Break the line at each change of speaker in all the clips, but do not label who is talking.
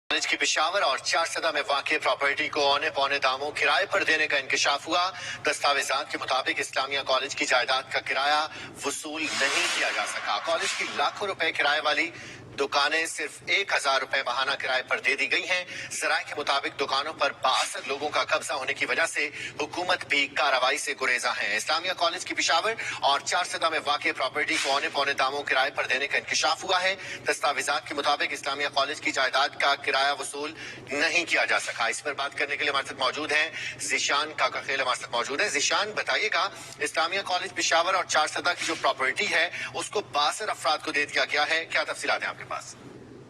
College की पिशावर और चारसदा में वाक़ प्रॉपर्टी को औने पौने दामों किराए पर देने का इंकशाफ हुआ। दस्तावेजात के मुताबिक इस्लामिया कॉलेज की जायदाद का किराया वसूल नहीं किया जा सका। कॉलेज की लाखों रुपए किराए वाली दुकानें सिर्फ 1000 रुपए माहाना किराए पर दे दी गई हैं। जराये के मुताबिक दुकानों पर 62 लोगों का कब्जा होने की वजह से हुकूमत भी कार्रवाई से गुरेजा है। इस्लामिया कॉलेज की पिशावर और चारसदा में वाक़ प्रॉपर्टी को औने पौने दामों किराए पर देने का इंकशाफ हुआ है। दस्तावेजात के मुताबिक इस्लामिया कॉलेज की जायदाद का किराया वसूल नहीं किया जा सका। इस पर बात करने के लिए हमारे साथ मौजूद हैं ज़ीशान काकाखेल हमारे साथ मौजूद है। ज़ीशान, बताइएगा, इस्लामिया कॉलेज पिशावर और चारसदा की जो प्रॉपर्टी है उसको 62 अफराद को दे दिया गया है, क्या तफसीलात हैं आपके पास?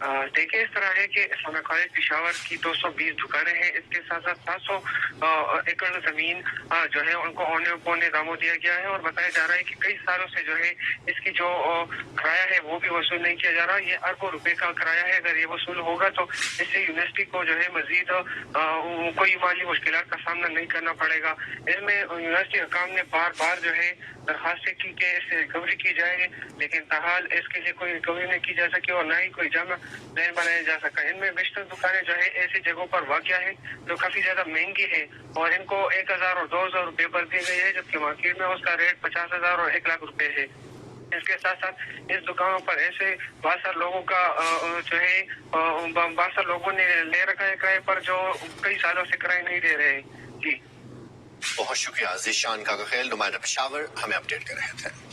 देखिए, इस तरह है कि इस्लामिया कॉलेज पिशावर की 220 दुकानें हैं। इसके साथ साथ 700 एकड़ जमीन जो है उनको औने पौने दामों दिया गया है और बताया जा रहा है कि कई सालों से जो है इसकी जो किराया है वो भी वसूल नहीं किया जा रहा। ये अरबों रुपए का किराया है। अगर ये वसूल होगा तो इससे यूनिवर्सिटी को जो है मजीद कोई माली मुश्किलात का सामना नहीं करना पड़ेगा। इसमें यूनिवर्सिटी हुकाम ने बार बार जो है दरखास्तें की कि इससे रिकवरी की जाए, लेकिन ताहाल इसके लिए कोई रिकवरी नहीं की जा सकी और न ही कोई जमा प्लान बनाया जा सका। इनमें बेशतर दुकानें जो है ऐसी जगहों पर वाक़या है जो काफी ज्यादा महंगी है और इनको 1000 और 2000 रुपए पर दी गई है, जबकि मार्केट में उसका रेट 50,000 और 1 लाख रुपए है। इसके साथ साथ इस दुकानों पर ऐसे 62 लोगों का जो है 62 लोगों ने ले रखा है किराए पर, जो कई सालों से किराए नहीं दे रहे हैं। जी,
बहुत शुक्रिया ज़ीशान काकाखेल, नुमाइंदा पिशावर, हमें अपडेट कर रहे थे।